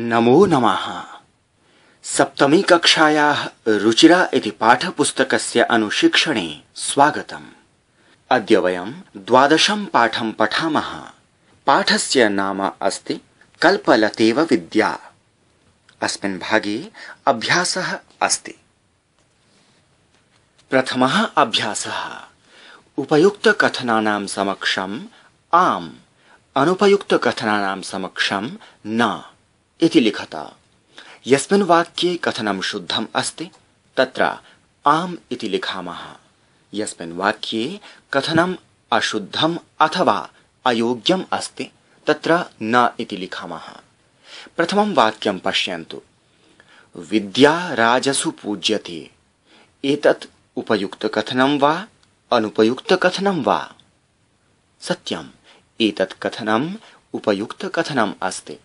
नमो नमः। सप्तमी कक्षायाः रुचिरा इति पाठपुस्तकस्य अनुशिक्षणे स्वागतम्। अद्य वयं 12 पाठं पठामः। पाठस्य नाम अस्ति कल्पलतेव विद्या। अस्मिन् भागे अभ्यासः अस्ति। प्रथमः अभ्यासः। उपयुक्तकथनानां समक्षम् आम्, अनुपयुक्तकथनानां समक्षं न इति लिखता। यस्मिन् वाक्ये कथनं शुद्धम् अस्ति तत्र आम् इति लिखामः। यस्मिन् वाक्ये कथनम् अशुद्धम् अथवा अयोग्यम् अस्ति तत्र न इति लिखामः। प्रथमं वाक्यं पश्यन्तु। विद्या राजसु पूज्यते। एतत् उपयुक्तकथनं वा अनुपयुक्तकथनं वा? सत्यम्, एतत् कथनम् उपयुक्तकथनम् अस्ति।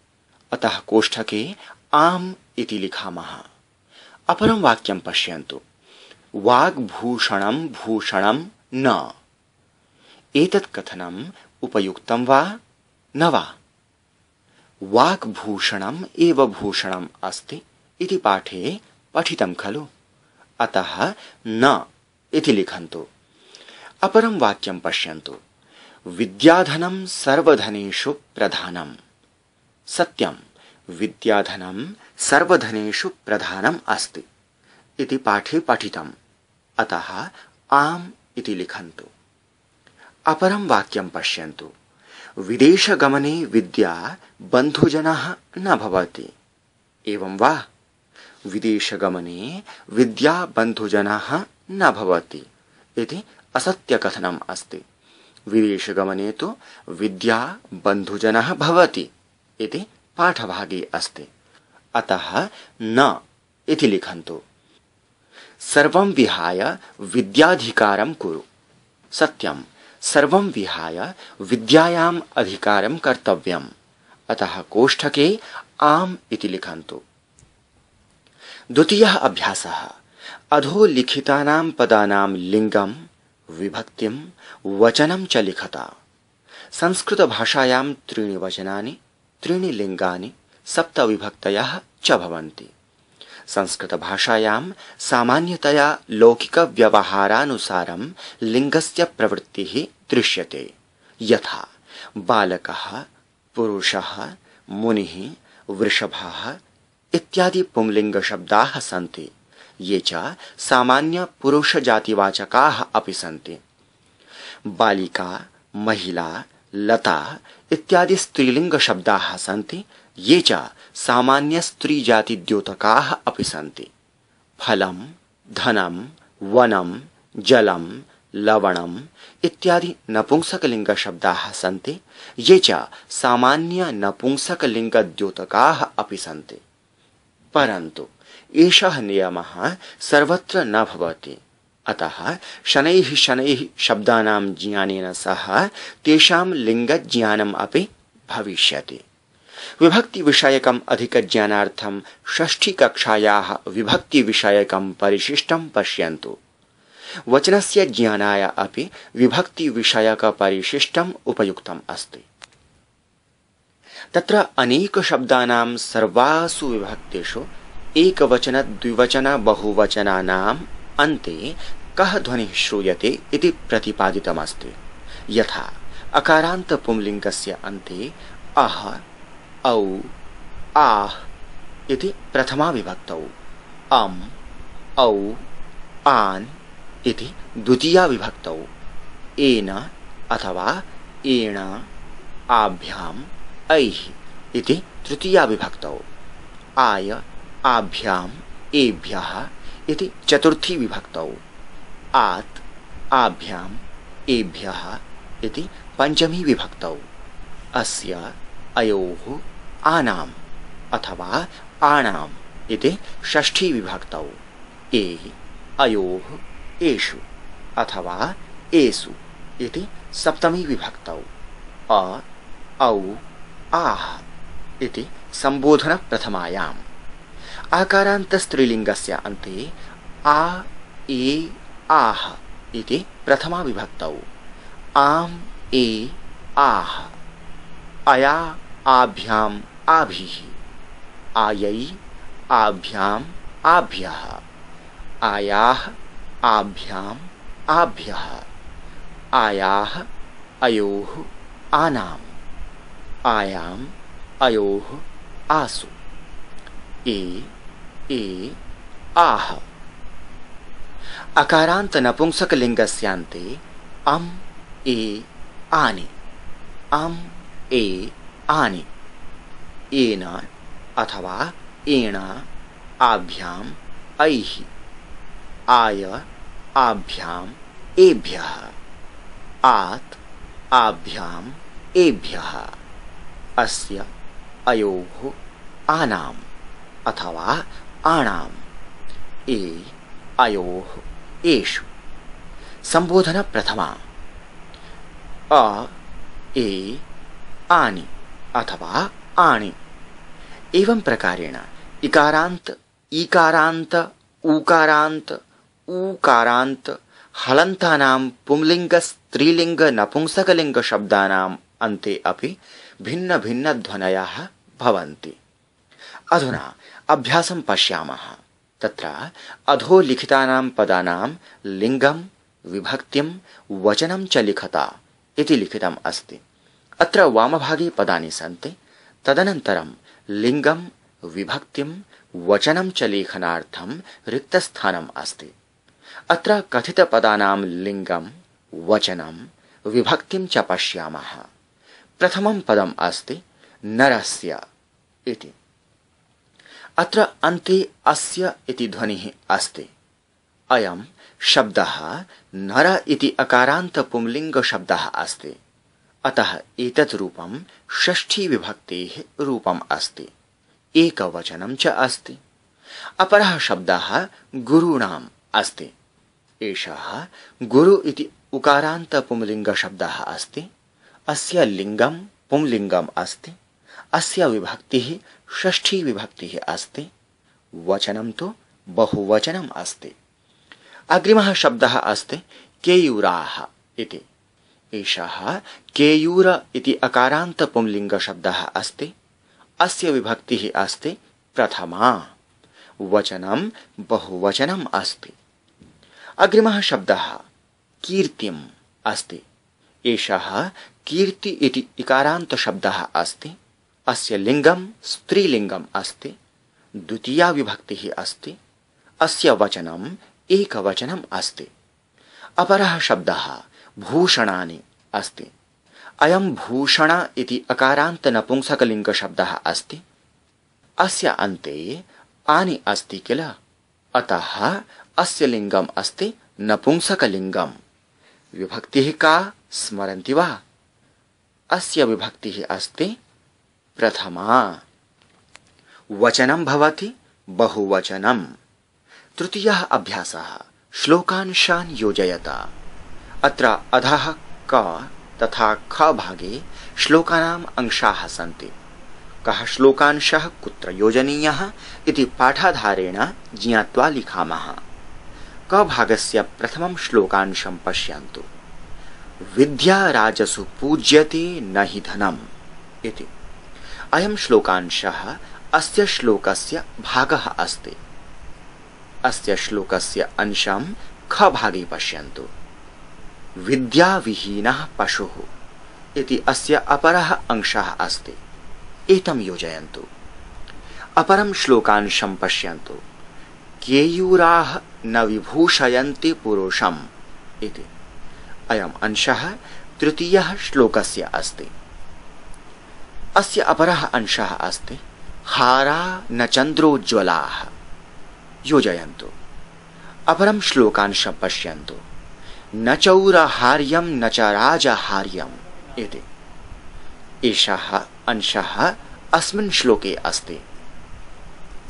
अतः कोष्ठके आम् इति लिखामः। अपरं वाक्यं पश्यन्तु। वाग्भूषणं भूषणं न। एतत् कथनम् उपयुक्तं वा न वा? वाग्भूषणम् एव भूषणम् अस्ति इति पाठे पठितं खलु? अतः न इति लिखन्तु। अपरं वाक्यं पश्यन्तु। विद्याधनं सर्वधनेषु प्रधानम्। सत्यं, विद्याधनं सर्वधनेषु प्रधानम् अस्ति इति पाठे पठितम्। अतः आम् इति लिखन्तु। अपरं वाक्यं पश्यन्तु। विदेशगमने विद्या बन्धुजनः न भवति। एवं वा? विदेशगमने विद्या बन्धुजनः न भवति इति असत्यकथनम् अस्ति। विदेशगमने तु विद्या बन्धुजनः भवति इति पाठभागे अस्ति। अतः न इति लिखन्तु। सर्वं विहाय विद्याधिकारं कुरु। सत्यं, सर्वं विहाय विद्यायाम् अधिकारं कर्तव्यम्। अतः कोष्ठके आम् इति लिखन्तु। द्वितीयः अभ्यासः। अधोलिखितानां पदानां लिङ्गं, विभक्तिं, वचनं च लिखता। संस्कृतभाषायां 3 वचनानि, 3 लिङ्गानि, 7 विभक्तयः च भवन्ति। संस्कृतभाषायां सामान्यतया लौकिकव्यवहारानुसारं लिङ्गस्य प्रवृत्तिः दृश्यते। यथा बालकः, पुरुषः, मुनिः, वृषभः इत्यादि पुंलिङ्गशब्दाः सन्ति। ये च सामान्यपुरुषजातिवाचकाः अपि सन्ति। बालिका, महिला, लता इत्यादि स्त्रीलिङ्गशब्दाः सन्ति। ये च सामान्यस्त्रीजातिद्योतकाः अपि सन्ति। फलं, धनं, वनं, जलं, लवणम् इत्यादि नपुंसकलिङ्गशब्दाः सन्ति। ये च सामान्यनपुंसकलिङ्गद्योतकाः अपि सन्ति। परन्तु एषः नियमः सर्वत्र न भवति। अतः शनैः शनैः शब्दानां ज्ञानेन सह तेषां लिङ्गज्ञानम् अपि भविष्यति। विभक्तिविषयकम् अधिकज्ञानार्थं षष्ठीकक्षायाः विभक्तिविषयकं परिशिष्टं पश्यन्तु। वचनस्य ज्ञानाय अपि विभक्तिविषयकपरिशिष्टम् उपयुक्तम् अस्ति। तत्र अनेकशब्दानां सर्वासु विभक्तिषु एकवचन, द्विवचन, बहुवचनानाम् अन्ते कः ध्वनिः श्रूयते इति प्रतिपादितमस्ति। यथा अकारान्त पुंलिङ्गस्य अन्ते अः, औ, आः इति प्रथमा विभक्तौ, अम्, औ, आन् इति द्वितीया विभक्तौ, एन अथवा एण, आभ्याम्, ऐः इति तृतीया विभक्तौ, आय, आभ्याम्, एभ्यः इति चतुर्थी विभक्तौ, आत्, आभ्याम्, एभ्यः इति पंचमी विभक्तौ, अस्य, अयोः, आनाम् अथवा आणाम् इति षष्ठी विभक्तौ, ए, अयोः, एषु अथवा एषु इति सप्तमी विभक्तौ, अ, औ, आः इति संबोधन प्रथमायाम्। आकारान्त स्त्रीलिङ्गस्य अन्ते आ, ए, आः इति प्रथमा विभक्तौ, आम्, ए, आः, अया, आभ्याम्, आभिः आयै आभ्याम् आभ्यः आयाः आभ्याम् आभ्यः आयाः अयोः आनाम् आयाम् अयोः आसु ए आह। अकारांत नपुंसकलिंगस्यान्ते अम् ए आनि अम् ए आनि एन अथवा एण आभ्याम् ऐः आय आभ्याम् एभ्यः आत् आभ्याम् एभ्यः अस्य अयोः आनाम् अथवा आणाम् ए अयोः एषु। संबोधन प्रथमा अ ए आनि अथवा आणि। एवं प्रकारेण इकारांत ईकारांत ऊकारांत ऊकारांत हलन्तानां पुंलिंग स्त्रीलिंग नपुंसकलिंग शब्दानाम् अन्ते अपि भिन्न भिन्न ध्वनयः भवन्ति। अधुना अभ्यासं पश्यामः। तत्र अधोलिखितानां पदानां लिंगं विभक्तिं वचनं च लिखता इति लिखितम् अस्ति। अत्र वामभागे पदानि सन्ति। तदनन्तरं लिंगं विभक्तिं वचनं च लेखनार्थं रिक्तस्थानम् अस्ति। अत्र कथितपदानां लिंगं वचनं विभक्तिं च पश्यामः। प्रथमं पदम् अस्ति नरस्य इति। अत्र अन्ते अस्य इति ध्वनिः अस्ति। अयं शब्दः नर इति अकारान्त पुंलिंग शब्दः अस्ति। अतः एतत् रूपं षष्ठी विभक्तेः रूपम् अस्ति। एकवचनं च अस्ति। अपरः शब्दः गुरूणाम् अस्ति। एषः गुरु इति उकारान्त पुंलिंग शब्दः अस्ति। अस्य लिंगं पुंलिंगम् अस्ति। अस्य विभक्तिः षष्ठी विभक्तिः अस्ति। वचनं तु बहुवचनम् अस्ति। अग्रिमः शब्दः अस्ति केयूराः इति। एषः केयूर इति अकारान्त पुंलिंग शब्दः अस्ति। अस्य विभक्तिः अस्ति प्रथमा। वचनं बहुवचनम् अस्ति। अग्रिमः शब्दः कीर्तिम् अस्ति। एषः कीर्ति इति इकारान्त शब्दः अस्ति। अस्य लिंगं स्त्रीलिंगम् अस्ति। द्वितीया विभक्तिः अस्ति। अस्य वचनम् एकवचनम् अस्ति। अपरः शब्दः भूषणानि अस्ति। अयं भूषण इति अकारान्त नपुंसकलिंग शब्दः अस्ति। अस्य अन्ते आनि अस्ति किल, अतः अस्य लिंगम् अस्ति नपुंसकलिंगम्। विभक्तिः का स्मरन्ति वा? अस्य विभक्तिः अस्ति प्रथमा। वचनं भवति बहुवचनम्। तृतीयः अभ्यासः श्लोकांशान् योजयता। अत्र अधः क तथा ख भागे श्लोकानाम् अंशाः सन्ति। कः श्लोकांशः कुत्र योजनीयः इति पाठाधारेण ज्ञात्वा लिखामः। क भागस्य प्रथमं श्लोकांशं पश्यन्तु। विद्या राजसु पूज्यते न हि धनम् इति। अयं श्लोकांशः अस्य श्लोकस्य भागः अस्ति। अस्य श्लोकस्य अंशं ख भागे पश्यन्तु। विद्याविहीनः पशुः इति अस्य अपरः अंशः अस्ति। एतं योजयन्तु। अपरं श्लोकांशं पश्यन्तु। केयूराः न विभूषयन्ति पुरुषम् इति। अयम् अंशः तृतीयः श्लोकस्य अस्ति। अस्य अपरः अंशः अस्ति हारा न चन्द्रोज्ज्वलाः। योजयन्तु। अपरं श्लोकांशं पश्यन्तु। न चौरहार्यं न च राजहार्यम् इति। एषः अंशः अस्मिन् श्लोके अस्ति।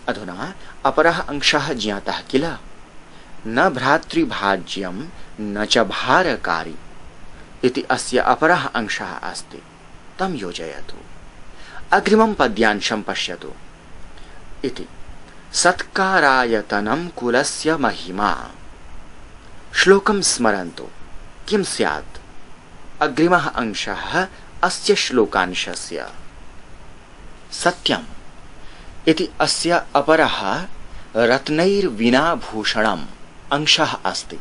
अधुना अपरः अंशः ज्ञातः किल। न भ्रातृभाज्यं न च भारकारी इति अस्य अपरः अंशः अस्ति। तं योजयतु। अग्रिमं पद्यांशं पश्यतु। इति सत्कारायतनं कुलस्य महिमा। श्लोकं स्मरन्तु। किं स्यात्? अग्रिमः अंशः अस्य श्लोकांशस्य। सत्यं इति अस्य अपरः रत्नैर्विना भूषणम् अंशः अस्ति।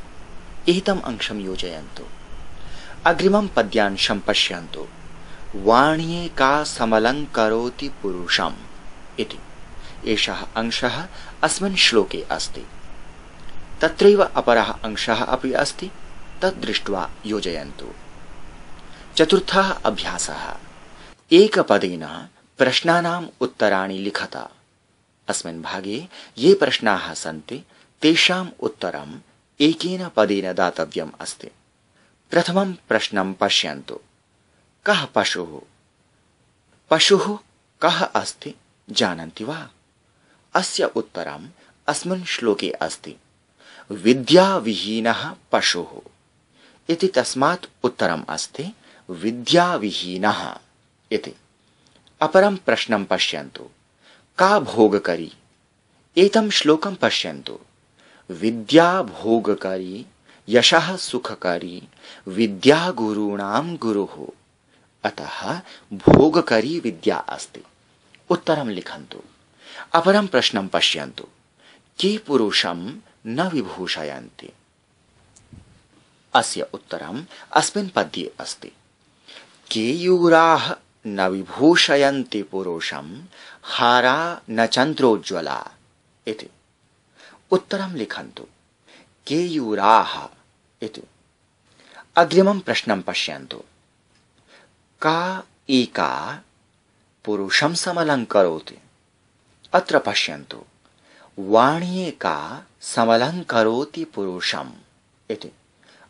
एतम् अंशं योजयन्तु। अग्रिमं पद्यांशं पश्यन्तु। वाण्ये का समलङ्करोति पुरुषम् इति एषः अंशः अस्मिन् श्लोके अस्ति। तत्रैव अपरः अंशः अपि अस्ति, तद् दृष्ट्वा योजयन्तु। चतुर्थः अभ्यासः। एकपदेन प्रश्नानाम् उत्तराणि लिखत। अस्मिन् भागे ये प्रश्नाः सन्ति तेषाम् उत्तरम् एकेन पदेन दातव्यम् अस्ति। प्रथमं प्रश्नं पश्यन्तु। कः पशुः? पशुः कः अस्ति जानन्ति वा? अस्य उत्तरम् अस्मिन् श्लोके अस्ति। विद्याविहीनः पशुः इति, तस्मात् उत्तरम् अस्ति विद्याविहीनः इति। अपरं प्रश्नं पश्यन्तु। का भोगकरी? एतं श्लोकं पश्यन्तु। विद्या भोगकरी, यशः सुखकरी, विद्या गुरूणां गुरुः। अतः भोगकरी विद्या अस्ति। उत्तरं लिखन्तु। अपरं प्रश्नं पश्यन्तु। के पुरुषं न विभूषयन्ति? अस्य उत्तरम् अस्मिन् पद्ये अस्ति। केयूराः न विभूषयन्ति पुरुषं, हारा न चन्द्रोज्ज्वला इति। उत्तरं लिखन्तु। केयूराः इति। अग्रिमं प्रश्नं पश्यन्तु। का एका पुरुषं समलङ्करोति? अत्र पश्यन्तु। वाण्ये का समलङ्करोति पुरुषम् इति।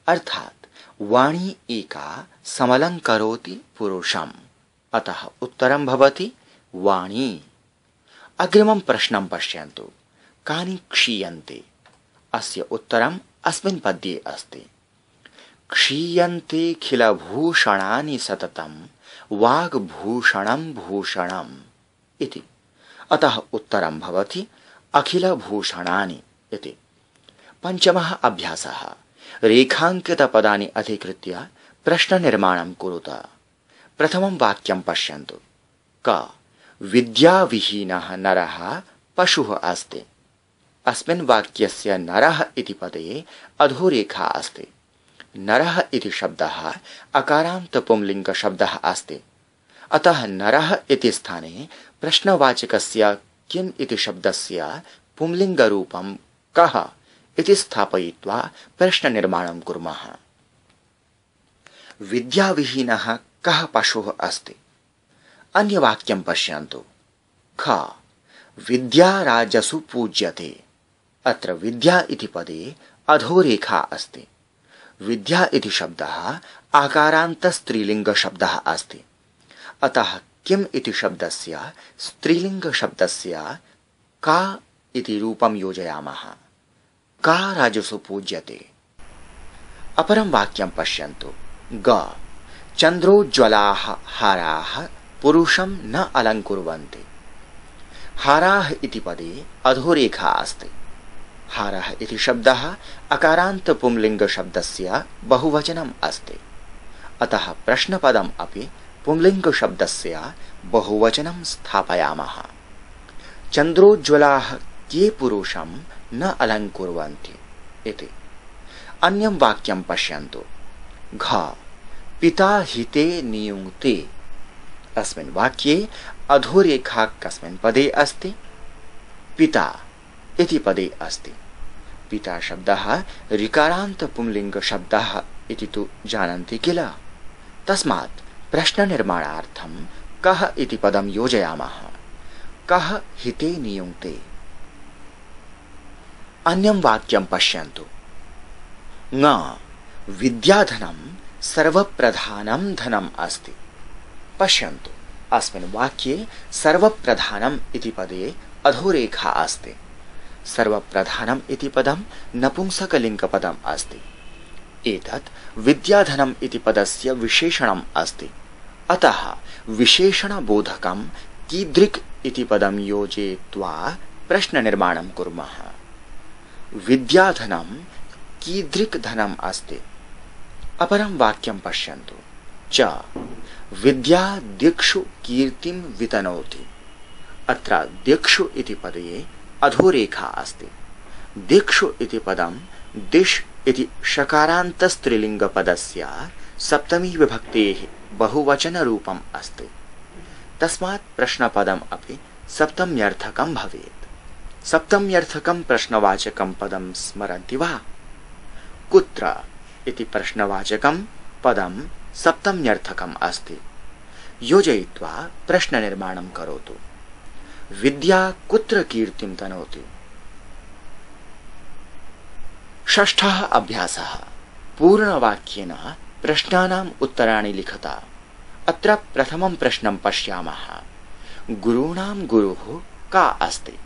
अर्थात् वाणी एका समलङ्करोति पुरुषम्। अतः उत्तरं भवति वाणी। अग्रिमं प्रश्नं पश्यन्तु। कानि क्षीयन्ते? अस्य उत्तरम् अस्मिन् पद्ये अस्ति। क्षीयन्ते खिलभूषणानि सततं, वाग्भूषणं भूषणम् इति। अतः उत्तरं भवति अखिलभूषणानि इति। पञ्चमः अभ्यासः। रेखाङ्कितपदानि अधिकृत्य प्रश्ननिर्माणं कुरुत। प्रथमं वाक्यं पश्यन्तु। क विद्याविहीनः नरः पशुः अस्ति। अस्मिन् वाक्यस्य नरः इति पदे अधोरेखा अस्ति। नरः इति शब्दः अकारान्त पुंलिङ्गशब्दः अस्ति। अतः नरः इति स्थाने प्रश्नवाचकस्य किम् इति शब्दस्य पुंलिङ्गरूपं कः इति स्थापयित्वा प्रश्ननिर्माणं कुर्मः। विद्याविहीनः कः पशुः अस्ति? अन्यवाक्यं पश्यन्तु। ख विद्या राजसु पूज्यते। अत्र विद्या इति पदे अधोरेखा अस्ति। विद्या इति शब्दः आकारान्त स्त्रीलिङ्गशब्दः अस्ति। अतः किम् इति शब्दस्य स्त्रीलिङ्गशब्दस्य का इति रूपं योजयामः। का राजसु पूज्यते। अपरं वाक्यं पश्यन्तु। ग चन्द्रोज्ज्वलाः हाराः पुरुषं न अलङ्कुर्वन्ति। हाराः इति पदे अधोरेखा अस्ति। हारः इति शब्दः अकारान्त पुंलिङ्गशब्दस्य बहुवचनम् अस्ति। अतः प्रश्नपदम् अपि पुंलिङ्गशब्दस्य बहुवचनं स्थापयामः। चन्द्रोज्ज्वलाः के पुरुषं न अलङ्कुर्वन्ति इति। अन्यं वाक्यं पश्यन्तु। घ पिता हिते नियुङ्क्ते। अस्मिन् वाक्ये अधोरेखा कस्मिन् पदे अस्ति? पिता इति पदे अस्ति। पिता शब्दः ऋकारान्त पुंलिङ्ग शब्दः इति तु जानन्ति किल। तस्मात् प्रश्ननिर्माणार्थं कः इति पदं योजयामः। कः हिते नियुङ्क्ते। अन्यं वाक्यं पश्यन्तु। ङ विद्याधनं सर्वप्रधानं धनम् अस्ति। पश्यन्तु, अस्मिन् वाक्ये सर्वप्रधानम् इति पदे अधोरेखा अस्ति। सर्वप्रधानम् इति पदं नपुंसकलिङ्गपदम् अस्ति। एतत् विद्याधनम् इति पदस्य विशेषणम् अस्ति। अतः विशेषणबोधकं कीदृक् इति पदं योजयित्वा प्रश्ननिर्माणं कुर्मः। विद्याधनं कीदृक् धनम् अस्ति। अपरं वाक्यं पश्यन्तु। च विद्या दिक्षु कीर्तिं वितनोति। अत्र दिक्षु इति पदे अधोरेखा अस्ति। दिक्षु इति पदं दिश् इति षकारान्त स्त्रीलिङ्गपदस्य सप्तमी विभक्तेः बहुवचनरूपम् अस्ति। तस्मात् प्रश्नपदम् अपि सप्तम्यर्थकं भवेत्। सप्तम्यर्थकं प्रश्नवाचकं पदं स्मरन्ति वा? कुत्र इति प्रश्नवाचकं पदं सप्तम्यर्थकम् अस्ति। योजयित्वा प्रश्ननिर्माणं करोतु। विद्या कुत्र कीर्तिं तनोति? षष्ठः अभ्यासः। पूर्णवाक्येन प्रश्नानाम् उत्तराणि लिखता। अत्र प्रथमं प्रश्नं पश्यामः। गुरूणां गुरुः का अस्ति?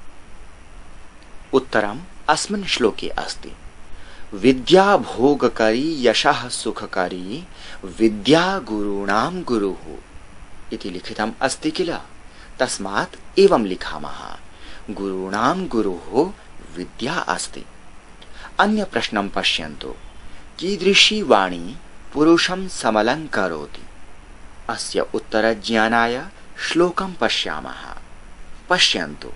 उत्तरम् अस्मिन् श्लोके अस्ति। विद्या भोगकरी यशः सुखकरी विद्या गुरूणां गुरुः इति लिखितम् अस्ति किल? तस्मात् एवं लिखामः। गुरूणां गुरुः विद्या अस्ति। अन्य प्रश्नं पश्यन्तु। कीदृशी वाणी पुरुषं समलङ्करोति? अस्य उत्तरज्ञानाय श्लोकं पश्यामः। पश्यन्तु।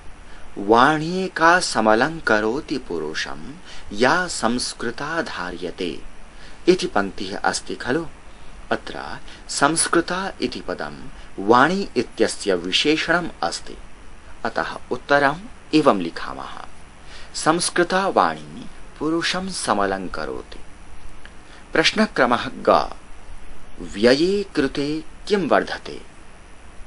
वाणी का समलङ्करोति पुरुषं या संस्कृता धार्यते इति पङ्क्तिः अस्ति खलु? अत्र संस्कृता इति पदं वाणी इत्यस्य विशेषणम् अस्ति। अतः उत्तरम् एवं लिखामः। संस्कृता वाणी पुरुषं समलङ्करोति। प्रश्नक्रमः ग। व्यये कृते किं वर्धते?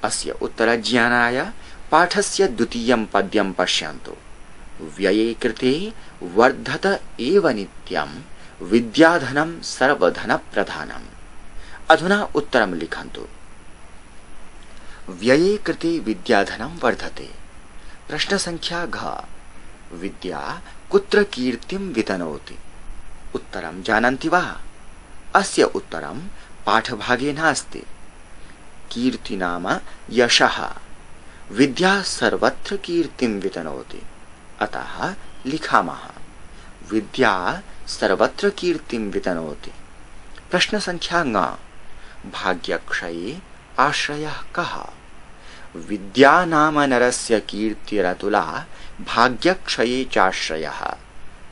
अस्य उत्तरज्ञानाय पाठस्य द्वितीयं पद्यं पश्यन्तु। व्यये कृते वर्धत एव नित्यं विद्याधनं सर्वधनप्रधानम्। अधुना उत्तरं लिखन्तु। व्यये कृते विद्याधनं वर्धते। प्रश्नसङ्ख्या घ। विद्या कुत्र कीर्तिं वितनोति? उत्तरं जानन्ति वा? अस्य उत्तरं पाठभागे नास्ति। कीर्ति नाम यशः। विद्या सर्वत्र कीर्तिं वितनोति। अतः लिखामः। विद्या सर्वत्र कीर्तिं वितनोति। प्रश्नसङ्ख्या ङ। भाग्यक्षये आश्रयः कः? विद्या नाम नरस्य कीर्तिरतुला भाग्यक्षये चाश्रयः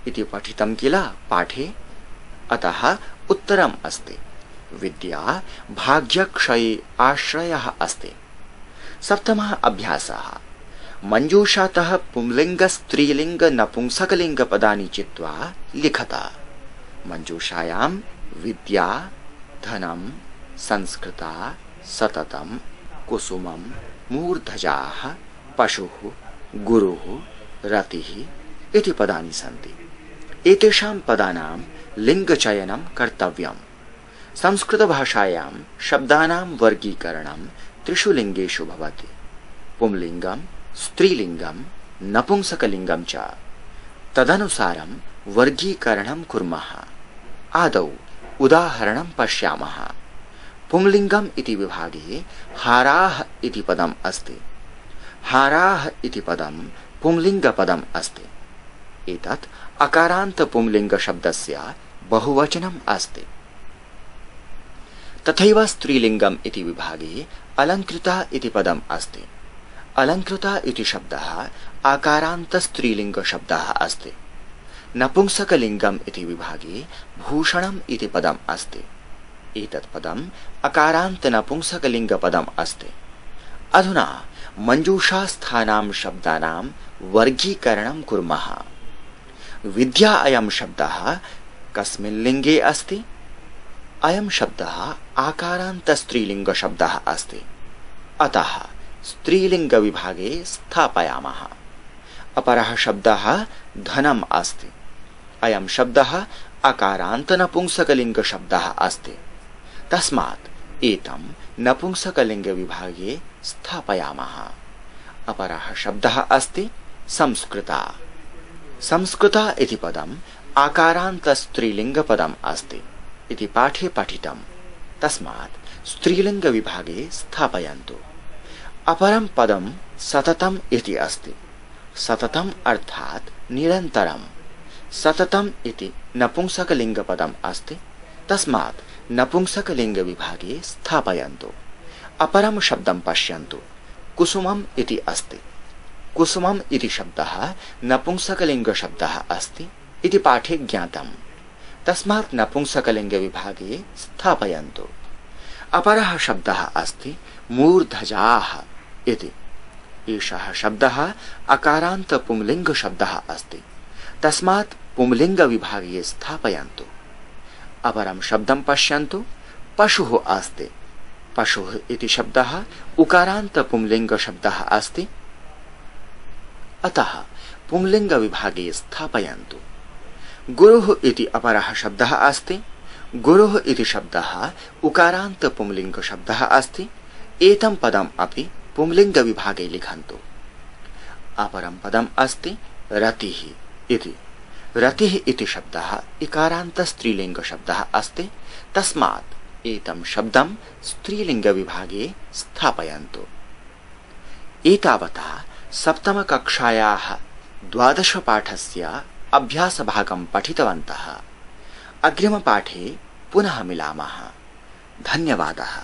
इति पठितं किल पाठे? अतः उत्तरम् अस्ति। विद्या भाग्यक्षये आश्रयः अस्ति। सप्तमः अभ्यासः। मञ्जूषातः पुंलिङ्ग स्त्रीलिङ्ग नपुंसकलिङ्ग पदानि चित्वा लिखता। मञ्जूषायां विद्या, धनं, संस्कृता, सततं, कुसुमं, मूर्धजाः, पशुः, गुरुः, रतिः इति पदानि सन्ति। एतेषां पदानां लिङ्गचयनं कर्तव्यम्। संस्कृतभाषायां शब्दानां वर्गीकरणं त्रिषु लिङ्गेषु भवति। पुंलिङ्गं, स्त्रीलिङ्गं, नपुंसकलिङ्गं च। तदनुसारं वर्गीकरणं कुर्मः। आदौ उदाहरणं पश्यामः। पुंलिङ्गम् इति विभागे हाराः इति पदम् अस्ति। हाराः इति पदं पुंलिङ्गपदम् अस्ति। एतत् अकारान्त पुंलिङ्गशब्दस्य बहुवचनम् अस्ति। तथैव स्त्रीलिङ्गम् इति विभागे अलङ्कृता इति पदम् अस्ति। अलङ्कृता इति शब्दः आकारान्त स्त्रीलिङ्गशब्दः अस्ति। नपुंसकलिङ्गम् इति विभागे भूषणम् इति पदम् अस्ति। एतत् पदम् अकारान्त नपुंसकलिङ्गपदम् अस्ति। अधुना मञ्जूषास्थानां शब्दानां वर्गीकरणं कुर्मः। विद्या अयं शब्दः कस्मिन् लिङ्गे अस्ति? अयं शब्दः आकारान्त स्त्रीलिङ्गशब्दः अस्ति। अतः स्त्रीलिङ्गविभागे स्थापयामः। अपरः शब्दः धनम् अस्ति। अयं शब्दः अकारान्त नपुंसकलिङ्गशब्दः अस्ति। तस्मात् एतं नपुंसकलिङ्गविभागे स्थापयामः। अपरः शब्दः अस्ति संस्कृता। संस्कृता इति पदम् आकारान्त स्त्रीलिङ्गपदम् अस्ति इति पाठे पठितं। तस्मात् स्त्रीलिङ्गविभागे स्थापयन्तु। अपरं पदं सततम् इति अस्ति। सततम् अर्थात् निरन्तरम्। सततम् इति नपुंसकलिङ्गपदम् अस्ति। तस्मात् नपुंसकलिङ्गविभागे स्थापयन्तु। अपरं शब्दं पश्यन्तु। कुसुमम् इति अस्ति। कुसुमम् इति शब्दः नपुंसकलिङ्गशब्दः अस्ति इति पाठे ज्ञातम्। तस्मात् नपुंसकलिङ्गविभागे स्थापयन्तु। अपरः शब्दः अस्ति मूर्धजाः इति। एषः शब्दः अकारान्त पुंलिङ्गशब्दः अस्ति। तस्मात् पुंलिङ्गविभागे स्थापयन्तु। अपरं शब्दं पश्यन्तु, पशुः अस्ति। पशुः इति शब्दः उकारान्त पुंलिङ्गशब्दः अस्ति। अतः पुंलिङ्गविभागे स्थापयन्तु। गुरुः इति अपरः शब्दः अस्ति। गुरुः इति शब्दः उकारान्त पुंलिङ्गशब्दः अस्ति। एतं पदम् अपि पुंलिङ्गविभागे लिखन्तु। अपरं पदम् अस्ति रतिः इति। रतिः इति शब्दः इकारान्त स्त्रीलिङ्गशब्दः अस्ति। तस्मात् एतं शब्दं स्त्रीलिङ्गविभागे स्थापयन्तु। एतावता सप्तमकक्षायाः 12 पाठस्य अभ्यासभागं पठितवन्तः। अग्रिमपाठे पुनः मिलामः। धन्यवादः।